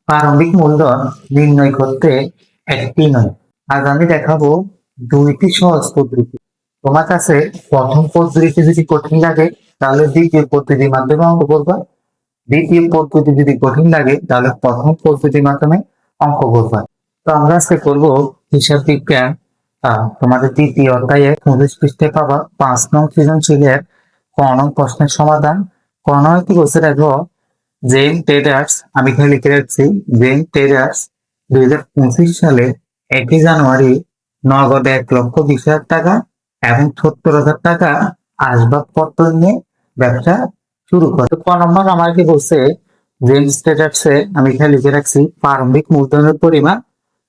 প্রারম্ভিক মূলধন নির্ণয় করতে একটি নয়, আজ আমি দেখাবো দুইটি সহজ পদ্ধতি। তোমার কাছে প্রথম পদ্ধতিটি যদি কঠিন লাগে তাহলে দ্বিতীয় পদ্ধতির মাধ্যমে অঙ্ক করবা, দ্বিতীয় পদ্ধতি যদি কঠিন লাগে তাহলে প্রথম পদ্ধতির মাধ্যমে অঙ্ক করবা। তো আমরা আজকে করবো হিসাব বিজ্ঞান। তোমাদের দ্বিতীয় অধ্যায়ে 19 পৃষ্ঠায় পাবা 5 নং সৃজনশীলের ক নং প্রশ্নের সমাধান। ক নং কি বলছে দেখো, জেন ট্রেডার্স, আমি এখানে লিখে রাখছি, জেন ট্রেডার্স 2025 সালে 1 জানুয়ারি নগদে 1,20,000 টাকা এবং 70,000 টাকা আসবাবপত্র নিয়ে ব্যবসা শুরু করে। ক নম্বর আমাকে বলছে জেন ট্রেডার্সে, আমি এখানে লিখে রাখছি, প্রারম্ভিক মূলধনের পরিমাণ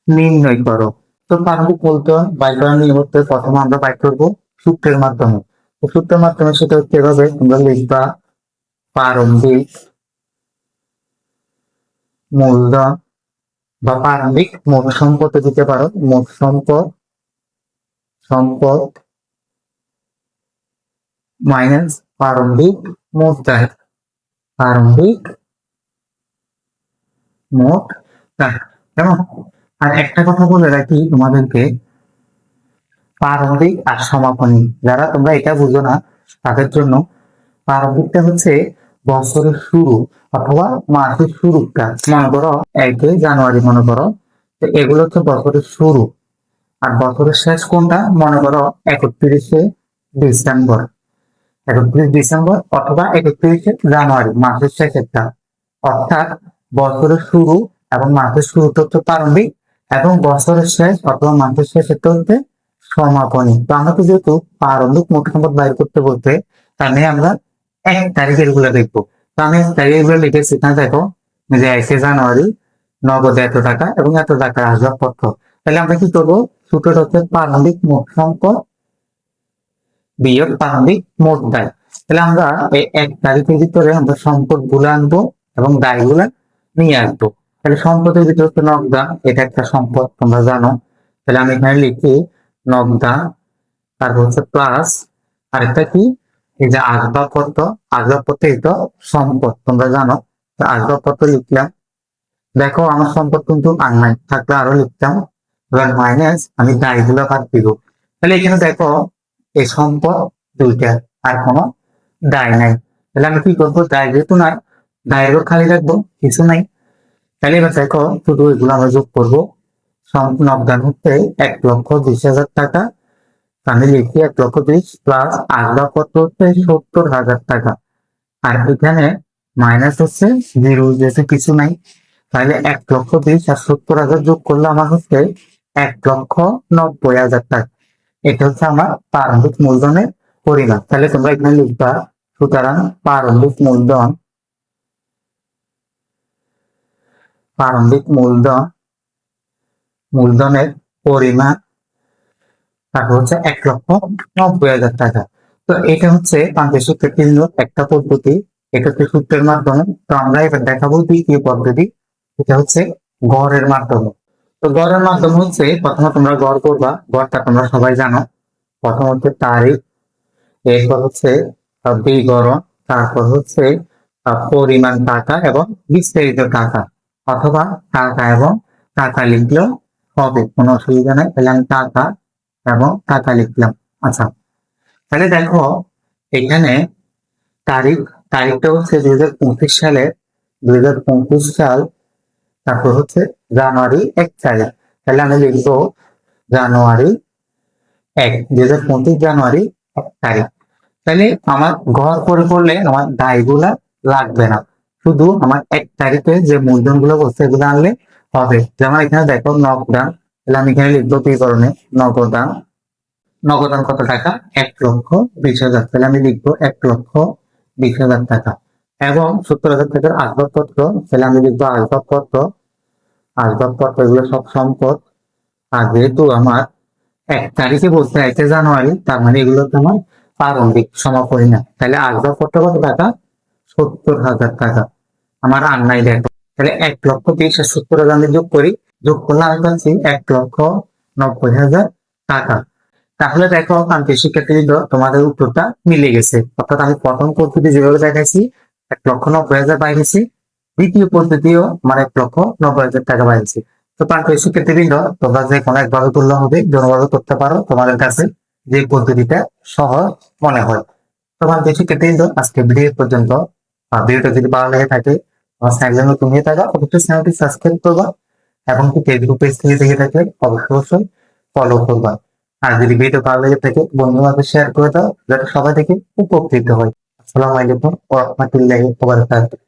নির্ণয় করো। তো প্রারম্ভিক মূলধন বাই করার নিয়ম হচ্ছে, প্রথমে আমরা বাই করবো সূত্রের মাধ্যমে। তো সূত্রের মাধ্যমে সেটা হচ্ছে এভাবে, তোমরা লিখবা প্রারম্ভিক মূলধন বা প্রারম্ভিক মোট সম্পদ দিতে পারো, মোট সম্পদ সম্পদ মাইনাস প্রারম্ভিক মোট দায়, প্রারম্ভিক মোট দায়। কেমন? আর একটা কথা বলে রাখি তোমাদেরকে, প্রারম্ভিক আর সমাপনী, যারা তোমরা এটা বুঝো না তাদের জন্য প্রারম্ভিকটা হচ্ছে বছরের শুরু অথবা মাসের শুরুটা। মনে করো 1 জানুয়ারি, মনে করো, তো এগুলো হচ্ছে বছরের শুরু। আর বছরের শেষ কোনটা? মনে করো 31শে ডিসেম্বর, 31 ডিসেম্বর অথবা 31শে জানুয়ারি, মাসের শেষেরটা। অর্থাৎ বছরের শুরু এবং মাসের শুরুটা হচ্ছে প্রারম্ভিক, এবং বছরের শেষ অথবা মাসের শেষেরটা হচ্ছে সমাপনী। তো আমাকে যেহেতু প্রারম্ভিক মোট সম্পদ বাইর করতে বলতে, তার নিয়ে আমরা 1 তারিখের গুলো দেখবো। তো আমি 1 তারিখের গুলো লিখেছি, না দেখো যে 1 জানুয়ারি নগদে এত টাকা এবং এত টাকা আসবাবপত্র। তাহলে আমরা কি করবো? সূত্রটা হচ্ছে প্রারম্ভিক মোট সম্পদ বিয়োগ প্রারম্ভিক মোট দায়। তাহলে আমরা এই 1 তারিখের ভিতরে আমরা সম্পদ গুলো আনবো এবং দায় গুলা নিয়ে আসবো। তাহলে সম্পদের ভিতরে হচ্ছে নগদান, এটা একটা সম্পদ, তোমরা জানো। তাহলে আমি এখানে লিখি নগদান, তারপর হচ্ছে প্লাস আরেকটা কি, এই যে আসবাবপত্র, আসবাবপত্র এটা সম্পদ, তোমরা জানো। তো আসবাবপত্র লিখলাম। দেখো আমার সম্পদ কিন্তু আর নাই, থাকলে আরো লিখতাম। এবার মাইনাস আমি দায় গুলো বাদ দিব। তাহলে এখানে দেখো এই সম্পদ দুইটা, আর কোনো দায় নাই। তাহলে আমি কি করবো? দায় যেহেতু নাই, দায়ের ঘর খালি রাখবো, কিছু নাই। তাহলে এবার দেখো শুধু এগুলো আমরা যোগ করবো। নগদান হচ্ছে 1,20,000 টাকা, আমি লিখি 1,20,000 প্লাস আসবাবপত্র হচ্ছে 70,000 টাকা। আর এখানে মাইনাস হচ্ছে জিরো, যেহেতু কিছু নাই। তাহলে 1,20,000 আর 70,000 যোগ করলে আমার হচ্ছে 1,90,000 টাকা। এটা হচ্ছে আমার প্রারম্ভিক মূলধনের পরিমাণ। তাহলে তোমরা এখানে লিখবা, সুতরাং প্রারম্ভিক মূলধন, প্রারম্ভিক মূলধনের পরিমাণ, তারপর হচ্ছে 1,90,000 টাকা। তো এটা হচ্ছে পাঞ্চের সূত্রের একটা পদ্ধতি, এটা হচ্ছে সূত্রের মাধ্যমে। তো আমরা এবার দেখাবো দ্বিতীয় পদ্ধতি, এটা হচ্ছে গড়ের মাধ্যমে। তো গড়ের মাধ্যমে হচ্ছে, প্রথমে তোমরা গড় করবা, গড়টা তোমরা সবাই জানো। প্রথম হচ্ছে তারিখ, এরপর হচ্ছে বিবরণ, তারপর হচ্ছে পরিমাণ টাকা এবং বিস্তারিত টাকা, অথবা টাকা এবং টাকা লিখলেও হবে, কোনো অসুবিধা নেই। তাহলে আমি টাকা এবং টাকা লিখলাম। আচ্ছা, তাহলে দেখো এখানে তারিখ, তারিখটা হচ্ছে 2025 সালে, 2025 সাল, তারপর হচ্ছে জানুয়ারি 1 তারিখ। তাহলে আমি লিখবো জানুয়ারি 1, 2025 জানুয়ারি 1 তারিখ। তাহলে আমার ঘর করে করলে আমার দায়গুলা লাগবে না, শুধু আমার 1 তারিখে যে মূলধন গুলো বলছে এগুলো আনলে হবে। যেমন এখানে দেখো নগদান, তাহলে আমি এখানে লিখবো বিবরণে নগদান, নগদান কত টাকা? 1,20,000। তাহলে আমি লিখবো 1,20,000 টাকা। এবং 70,000 টাকার আসবাবপত্র, তাহলে আমি লিখবো আসবাবপত্র, আসবাবপত্র এগুলো সব সম্পদ। আর যেহেতু আমার 1 তারিখে বলছে 1 জানুয়ারি, তার মানে এগুলো তো আমার প্রারম্ভিক, সমাপনী না। তাহলে আসবাবপত্র কত টাকা? 70,000 টাকা। আমার আর নাই দেখো। তাহলে 1,20,000 আর 70,000 আমি যোগ করি, যোগ করলে আমি পাচ্ছি 1,90,000 টাকা। তাহলে দেখো প্রান্তিক শিক্ষার্থীবৃন্দ, তোমাদের উত্তরটা মিলে গেছে। অর্থাৎ আমি প্রথম পদ্ধতি যেভাবে দেখাইছি 1,90,000 পাই গেছি, দ্বিতীয় পদ্ধতিও মানে 1,90,000 টাকা পাইছে। তো প্রান্তীয় শিক্ষার্থীবৃন্দ, তোমরা যে কোনো একভাবে তুলনা হবে জনভাবে করতে পারো তোমাদের কাছে যে পদ্ধতিটা সহজ মনে হয়। তো প্রান্তীয় শিক্ষার্থীবৃন্দ, আজকে ভিডিও পর্যন্ত। ভিডিওটা যদি ভালো লেগে থাকে আমার চ্যানেলে নতুন হয়ে থাকা অবশ্যই চ্যানেলটি সাবস্ক্রাইব করবা এবং কি ফেসবুক পেজ থেকে দেখে থাকে অবশ্যই ফলো করবা। আর যদি ভিডিও ভালো লেগে থাকে বন্ধু বান্ধব শেয়ার করে দাও যাতে সবাই থেকে উপকৃত হয়। আসসালামু আলাইকুম ওয়া রাহমাতুল্লাহি ওয়া বারাকাতুহু।